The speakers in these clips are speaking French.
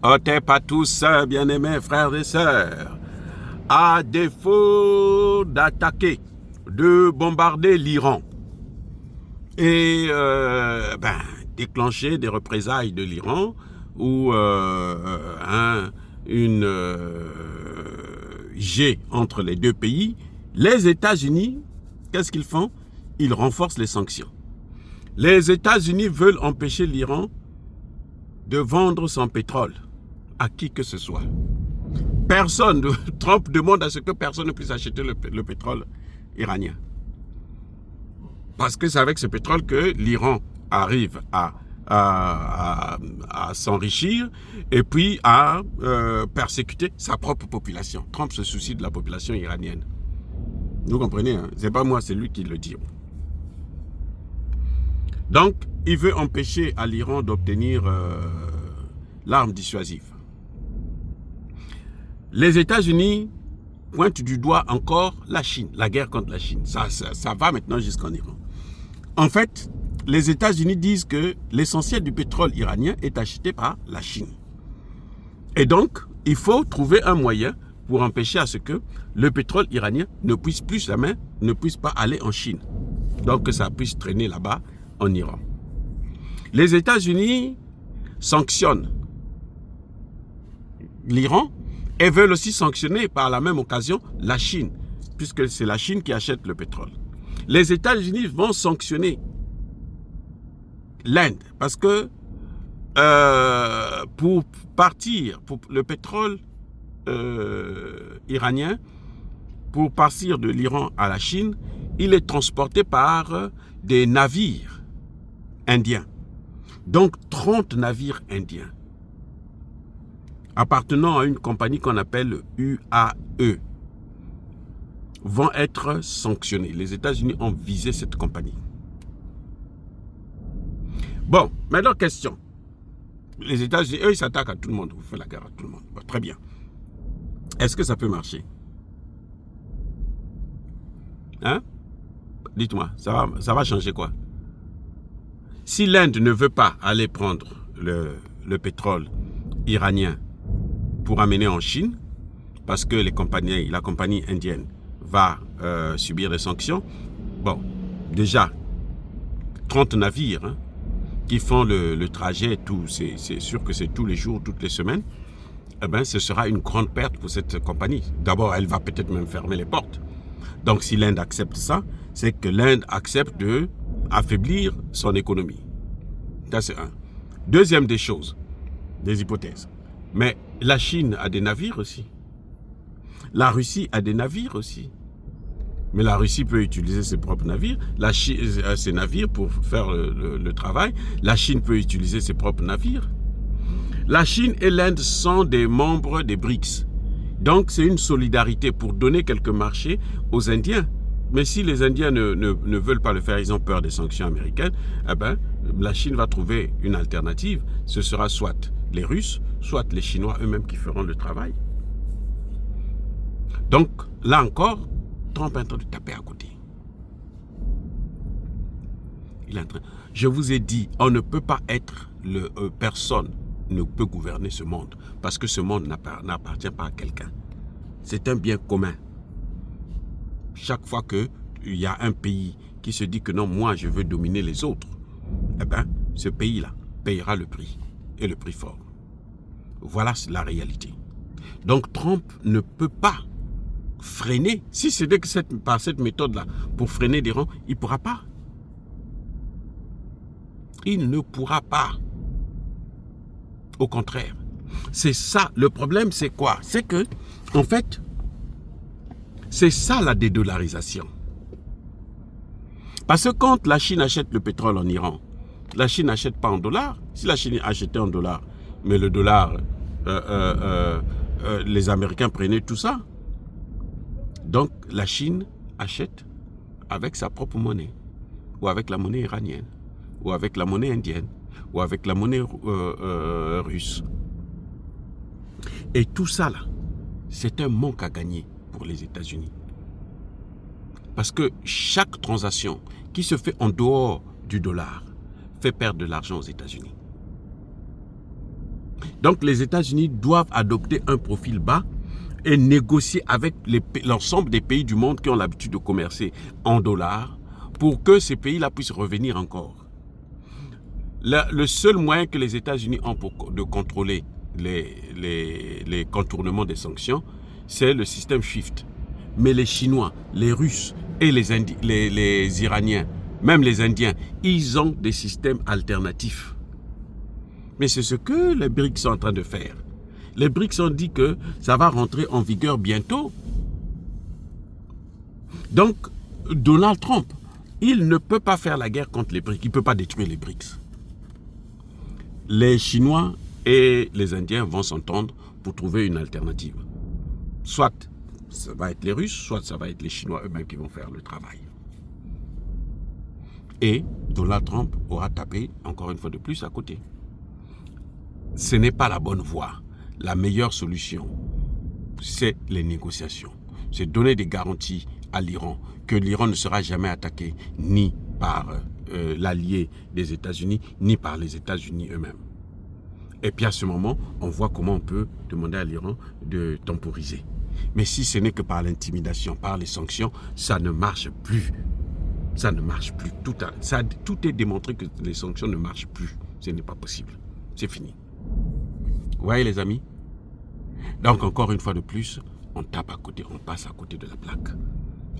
Otep à tous, bien-aimés frères et sœurs. À défaut d'attaquer, de bombarder l'Iran et déclencher des représailles de l'Iran ou une jet entre les deux pays, les États-Unis, qu'est-ce qu'ils font? Ils renforcent les sanctions. Les États-Unis veulent empêcher l'Iran de vendre son pétrole à qui que ce soit. Trump demande à ce que personne ne puisse acheter le pétrole iranien. Parce que c'est avec ce pétrole que l'Iran arrive à s'enrichir et puis à persécuter sa propre population. Trump se soucie de la population iranienne. Vous comprenez, hein? C'est pas moi, c'est lui qui le dit. Donc, il veut empêcher à l'Iran d'obtenir l'arme dissuasive. Les États-Unis pointent du doigt encore la Chine, la guerre contre la Chine. Ça va maintenant jusqu'en Iran. En fait, les États-Unis disent que l'essentiel du pétrole iranien est acheté par la Chine. Et donc, il faut trouver un moyen pour empêcher à ce que le pétrole iranien ne puisse pas aller en Chine. Donc, que ça puisse traîner là-bas en Iran. Les États-Unis sanctionnent l'Iran et veulent aussi sanctionner par la même occasion la Chine, puisque c'est la Chine qui achète le pétrole. Les États-Unis vont sanctionner l'Inde, parce que pour le pétrole iranien, pour partir de l'Iran à la Chine, il est transporté par des navires indiens. Donc 30 navires indiens appartenant à une compagnie qu'on appelle UAE vont être sanctionnés. Les États-Unis ont visé cette compagnie. Bon, maintenant question. Les États-Unis, eux, ils s'attaquent à tout le monde. Vous faites la guerre à tout le monde. Bon, très bien. Est-ce que ça peut marcher? Hein? Dites-moi, ça va changer quoi? Si l'Inde ne veut pas aller prendre le pétrole iranien pour amener en Chine, parce que la compagnie indienne va subir des sanctions, bon, déjà, 30 navires hein, qui font le trajet, c'est sûr que c'est tous les jours, toutes les semaines, eh ben, ce sera une grande perte pour cette compagnie. D'abord, elle va peut-être même fermer les portes. Donc, si l'Inde accepte ça, c'est que l'Inde accepte d'affaiblir son économie. Ça, c'est un. Deuxième des choses, des hypothèses. Mais la Chine a des navires aussi. La Russie a des navires aussi. Mais la Russie peut utiliser ses propres navires, ses navires pour faire le travail. La Chine peut utiliser ses propres navires. La Chine et l'Inde sont des membres des BRICS. Donc, c'est une solidarité pour donner quelques marchés aux Indiens. Mais si les Indiens ne veulent pas le faire, ils ont peur des sanctions américaines, eh ben, la Chine va trouver une alternative. Ce sera soit les Russes, soit les Chinois eux-mêmes qui feront le travail. Donc, là encore, Trump est en train de taper à côté. Je vous ai dit, on ne peut pas être, personne ne peut gouverner ce monde, parce que ce monde n'appartient pas à quelqu'un. C'est un bien commun. Chaque fois qu'il y a un pays qui se dit que non, moi je veux dominer les autres, eh bien, ce pays-là payera le prix, et le prix fort. Voilà la réalité. Donc Trump ne peut pas freiner, si c'est que par cette méthode-là, pour freiner l'Iran, il ne pourra pas. Il ne pourra pas. Au contraire. C'est ça, le problème c'est quoi? C'est que, en fait, c'est ça la dédollarisation. Parce que quand la Chine achète le pétrole en Iran, la Chine n'achète pas en dollars. Si la Chine achetait en dollars, mais le dollar, les Américains prenaient tout ça. Donc la Chine achète avec sa propre monnaie, ou avec la monnaie iranienne, ou avec la monnaie indienne, ou avec la monnaie russe. Et tout ça là, c'est un manque à gagner pour les États-Unis. Parce que chaque transaction qui se fait en dehors du dollar fait perdre de l'argent aux États-Unis. Donc les États-Unis doivent adopter un profil bas et négocier avec l'ensemble des pays du monde qui ont l'habitude de commercer en dollars pour que ces pays-là puissent revenir encore. Le seul moyen que les États-Unis ont de contrôler les contournements des sanctions, c'est le système SWIFT. Mais les Chinois, les Russes et les Iraniens, même les Indiens, ils ont des systèmes alternatifs. Mais c'est ce que les BRICS sont en train de faire. Les BRICS ont dit que ça va rentrer en vigueur bientôt. Donc, Donald Trump, il ne peut pas faire la guerre contre les BRICS. Il ne peut pas détruire les BRICS. Les Chinois et les Indiens vont s'entendre pour trouver une alternative. Soit ça va être les Russes, soit ça va être les Chinois eux-mêmes qui vont faire le travail. Et Donald Trump aura tapé, encore une fois de plus, à côté. Ce n'est pas la bonne voie. La meilleure solution, c'est les négociations. C'est donner des garanties à l'Iran, que l'Iran ne sera jamais attaqué ni par l'allié des États-Unis, ni par les États-Unis eux-mêmes. Et puis à ce moment, on voit comment on peut demander à l'Iran de temporiser. Mais si ce n'est que par l'intimidation, par les sanctions, ça ne marche plus. Ça ne marche plus. Tout est démontré que les sanctions ne marchent plus. Ce n'est pas possible. C'est fini. Vous voyez les amis? Donc encore une fois de plus, on tape à côté, on passe à côté de la plaque.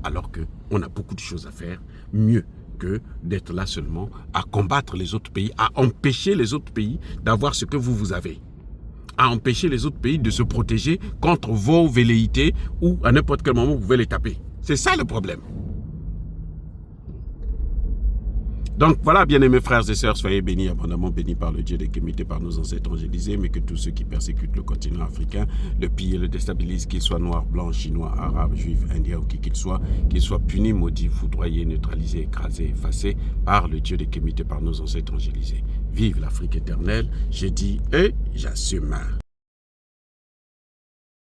Alors qu'on a beaucoup de choses à faire, mieux que d'être là seulement à combattre les autres pays, à empêcher les autres pays d'avoir ce que vous avez. À empêcher les autres pays de se protéger contre vos velléités ou à n'importe quel moment vous pouvez les taper. C'est ça le problème. Donc voilà, bien-aimés frères et sœurs, soyez bénis, abondamment bénis par le Dieu des Kémités, par nos ancêtres angélisés, mais que tous ceux qui persécutent le continent africain, le pillent et le déstabilisent, qu'ils soient noirs, blancs, chinois, arabes, juifs, indiens ou qui qu'ils soient punis, maudits, foudroyés, neutralisés, écrasés, effacés par le Dieu des Kémités, par nos ancêtres angélisés. Vive l'Afrique éternelle, j'ai dit et j'assume.